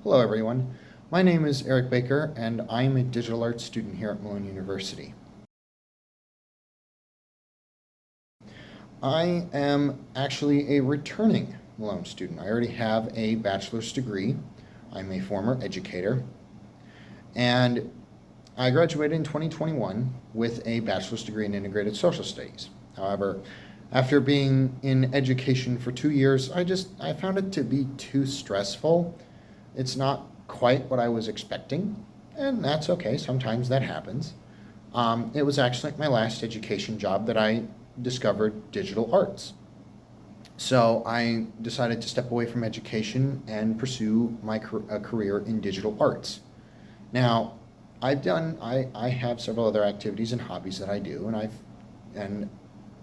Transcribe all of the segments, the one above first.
Hello everyone, my name is Eric Baker and I'm a digital arts student here at Malone University. I am actually a returning Malone student. I already have a bachelor's degree. I'm a former educator and I graduated in 2021 with a bachelor's degree in integrated social studies. However, after being in education for 2 years, I found it to be too stressful. It's not quite what I was expecting, and that's okay. Sometimes that happens. It was actually my last education job that I discovered digital arts. So I decided to step away from education and pursue a career in digital arts. Now, I have several other activities and hobbies that I do, and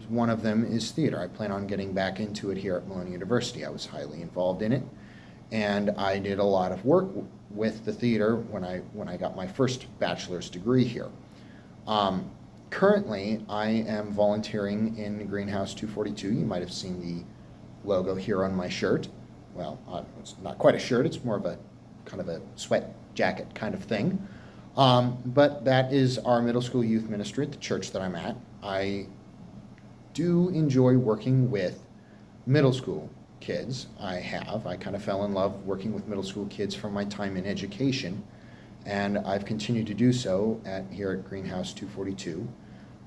one of them is theater. I plan on getting back into it here at Malone University. I was highly involved in it, and I did a lot of work with the theater when I got my first bachelor's degree here. Currently, I am volunteering in Greenhouse 242. You might have seen the logo here on my shirt. Well, it's not quite a shirt. It's more of a kind of a sweat jacket kind of thing. But that is our middle school youth ministry at the church that I'm at. I do enjoy working with middle school kids. I kind of fell in love working with middle school kids from my time in education, and I've continued to do so here at Greenhouse 242.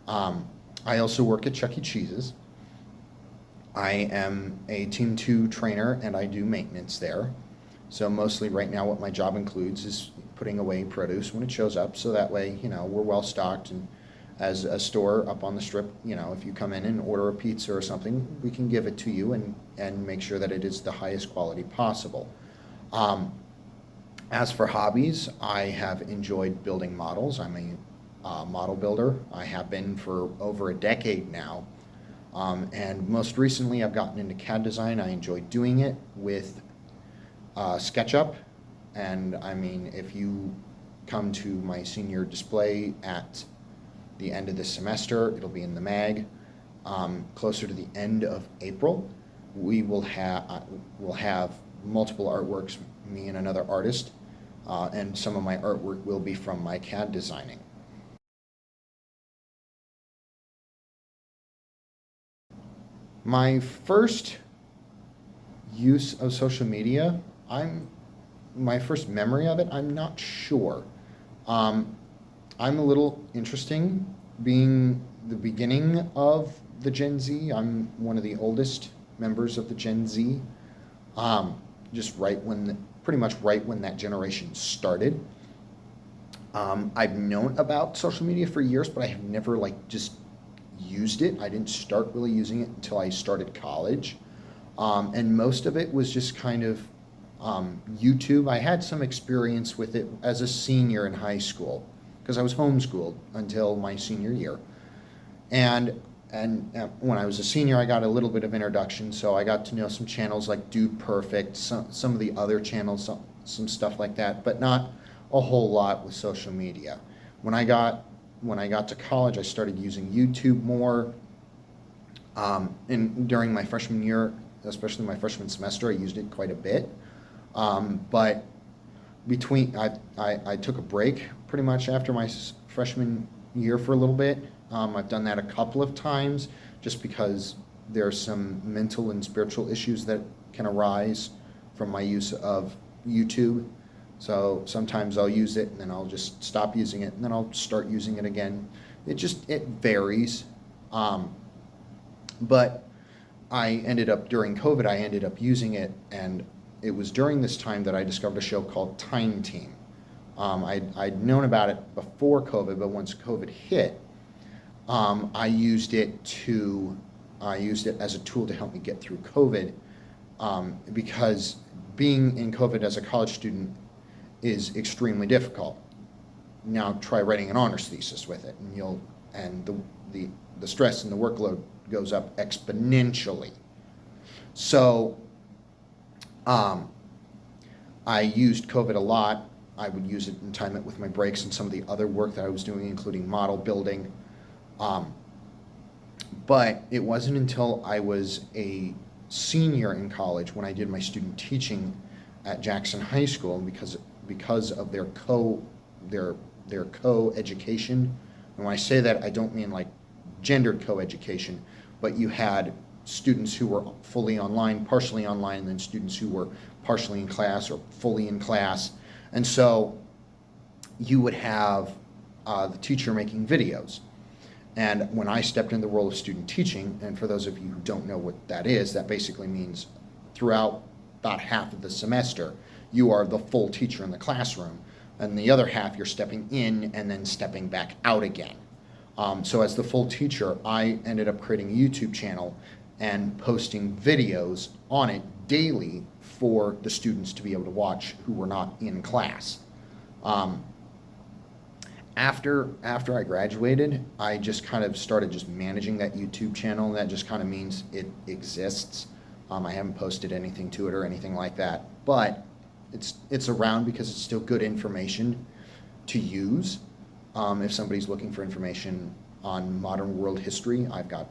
I also work at Chuck E. Cheese's. I am a Team 2 trainer and I do maintenance there. So mostly right now what my job includes is putting away produce when it shows up, so that way, we're well stocked, and as a store up on the strip, if you come in and order a pizza or something, we can give it to you and make sure that it is the highest quality possible. As for hobbies, I have enjoyed building models. I'm a model builder. I have been for over a decade now. And most recently I've gotten into CAD design. I enjoy doing it with SketchUp. And I mean, if you come to my senior display at the end of this semester, it'll be in the mag. Closer to the end of April, we'll have multiple artworks, me and another artist, and some of my artwork will be from my CAD designing. My first use of social media, my first memory of it, I'm not sure. I'm a little interesting, being the beginning of the Gen Z. I'm one of the oldest members of the Gen Z. Just pretty much right when that generation started. I've known about social media for years, but I have never just used it. I didn't start really using it until I started college. And most of it was just kind of YouTube. I had some experience with it as a senior in high school, because I was homeschooled until my senior year. And when I was a senior, I got a little bit of introduction, so I got to know some channels like Dude Perfect, some of the other channels, some stuff like that, but not a whole lot with social media. When I got to college, I started using YouTube more. And during my freshman year, especially my freshman semester, I used it quite a bit. But I took a break pretty much after my freshman year for a little bit. I've done that a couple of times just because there's some mental and spiritual issues that can arise from my use of YouTube. So sometimes I'll use it and then I'll just stop using it and then I'll start using it again. It varies. But during COVID, I ended up using it, and it was during this time that I discovered a show called Time Team. I'd known about it before COVID, but once COVID hit, I used it as a tool to help me get through COVID, because being in COVID as a college student is extremely difficult. Now try writing an honors thesis with it, and the stress and the workload goes up exponentially. So I used COVID a lot. I would use it and time it with my breaks and some of the other work that I was doing, including model building. But it wasn't until I was a senior in college when I did my student teaching at Jackson High School because of their co-education. And when I say that, I don't mean like gendered co-education, but you had students who were fully online, partially online, and then students who were partially in class or fully in class. And so you would have the teacher making videos. And when I stepped in the role of student teaching, and for those of you who don't know what that is, that basically means throughout about half of the semester, you are the full teacher in the classroom, and the other half you're stepping in and then stepping back out again. So as the full teacher, I ended up creating a YouTube channel and posting videos on it daily for the students to be able to watch who were not in class. After I graduated, I just kind of started just managing that YouTube channel, and that just kind of means it exists. I haven't posted anything to it or anything like that, but it's around because it's still good information to use. If somebody's looking for information on modern world history, I've got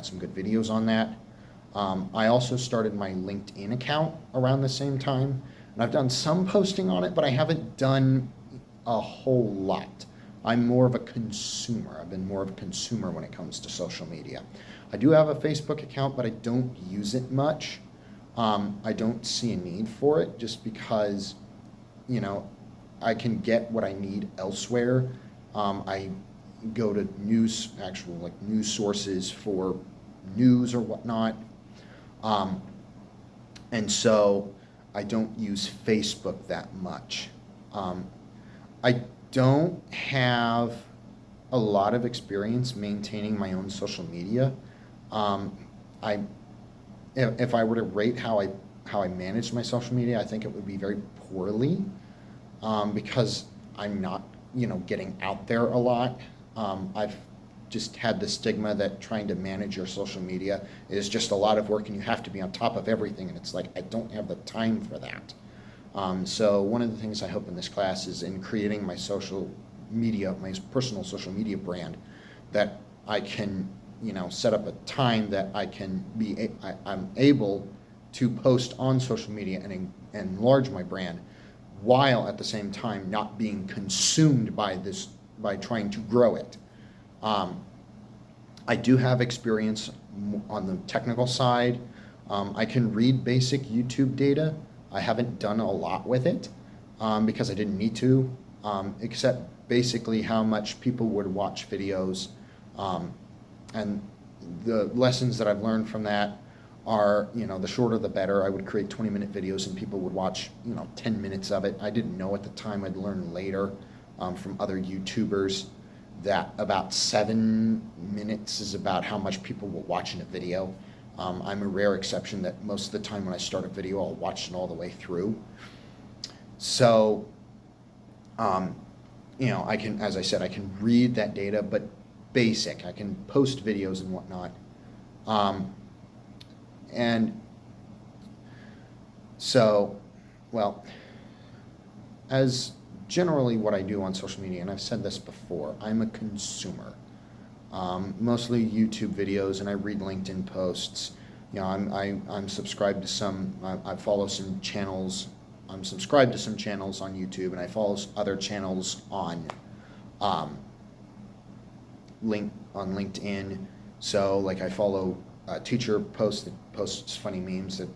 some good videos on that. I also started my LinkedIn account around the same time, and I've done some posting on it, but I haven't done a whole lot. I'm more of a consumer. I've been more of a consumer when it comes to social media. I do have a Facebook account, but I don't use it much. I don't see a need for it just because, I can get what I need elsewhere. I go to news sources for news or whatnot. And so I don't use Facebook that much. I don't have a lot of experience maintaining my own social media. If I were to rate how I manage my social media, I think it would be very poorly, because I'm not, getting out there a lot. I've just had the stigma that trying to manage your social media is just a lot of work and you have to be on top of everything, and it's like, I don't have the time for that. So one of the things I hope in this class is in creating my social media, my personal social media brand, that I can, set up a time that I'm able to post on social media and enlarge my brand, while at the same time not being consumed by trying to grow it. I do have experience on the technical side. I can read basic YouTube data. I haven't done a lot with it because I didn't need to, except basically how much people would watch videos. And the lessons that I've learned from that are, the shorter the better. I would create 20-minute videos and people would watch, 10 minutes of it. I didn't know at the time, I'd learned later from other YouTubers that about 7 minutes is about how much people will watch in a video. I'm a rare exception that most of the time when I start a video, I'll watch it all the way through. So, I can, as I said, I can read that data, but basic. I can post videos and whatnot. And so, well, as generally what I do on social media, and I've said this before, I'm a consumer. Mostly YouTube videos, and I read LinkedIn posts. I'm subscribed to some. I follow some channels. I'm subscribed to some channels on YouTube, and I follow other channels on LinkedIn. So, like, I follow a teacher posts funny memes that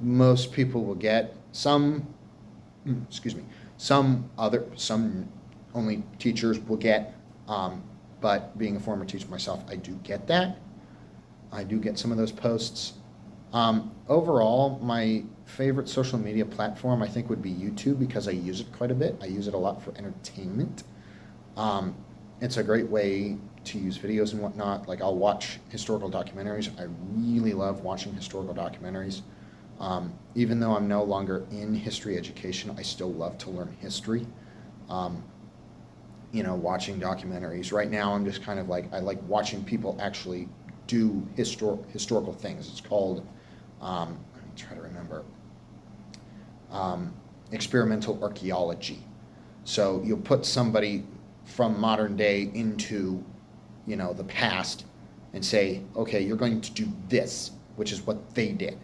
most people will get. Some only teachers will get. But being a former teacher myself, I do get that. I do get some of those posts. Overall, my favorite social media platform, I think, would be YouTube, because I use it quite a bit. I use it a lot for entertainment. It's a great way to use videos and whatnot. Like, I'll watch historical documentaries. I really love watching historical documentaries. Even though I'm no longer in history education, I still love to learn history. Watching documentaries. Right now, I'm just kind of like, I like watching people actually do historical things. It's called, let me try to remember, experimental archaeology. So you'll put somebody from modern day into, the past and say, okay, you're going to do this, which is what they did.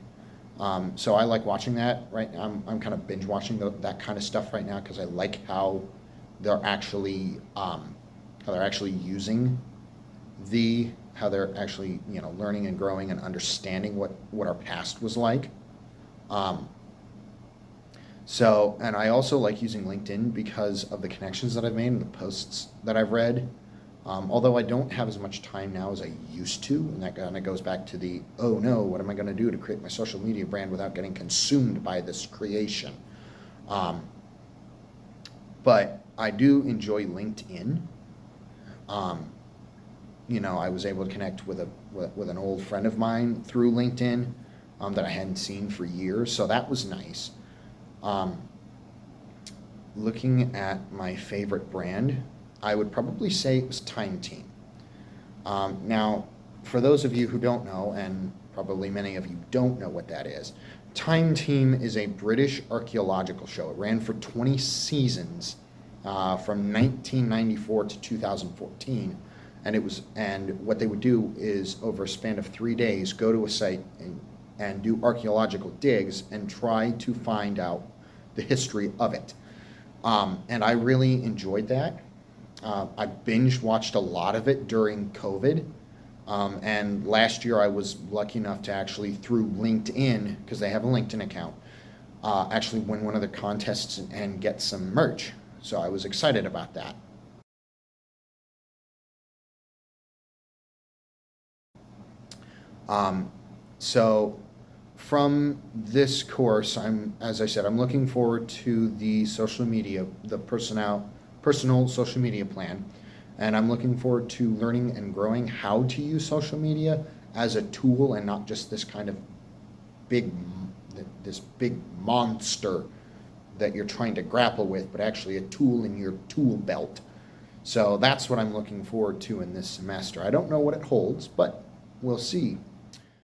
So I like watching that. Right, I'm kind of binge watching that kind of stuff right now because I like they're actually how they're actually using how they're actually learning and growing and understanding what our past was like. Um, and I also like using LinkedIn because of the connections that I've made and the posts that I've read. Although I don't have as much time now as I used to, and that kind of goes back to oh no, what am I going to do to create my social media brand without getting consumed by this creation? Um, but I do enjoy LinkedIn. Um, I was able to connect with an old friend of mine through LinkedIn that I hadn't seen for years, so that was nice. Um, Looking at my favorite brand, I would probably say it was Time Team. Now, for those of you who don't know, and probably many of you don't know what that is, Time Team is a British archaeological show. It ran for 20 seasons from 1994 to 2014. And what they would do is, over a span of 3 days, go to a site and do archaeological digs and try to find out the history of it. And I really enjoyed that. I binge watched a lot of it during COVID. And last year I was lucky enough to actually, through LinkedIn, because they have a LinkedIn account, actually win one of the contests and get some merch. So I was excited about that. So from this course, as I said, I'm looking forward to the personal social media plan, and I'm looking forward to learning and growing how to use social media as a tool and not just this kind of big monster that you're trying to grapple with, but actually a tool in your tool belt. So that's what I'm looking forward to in this semester. I don't know what it holds, but we'll see.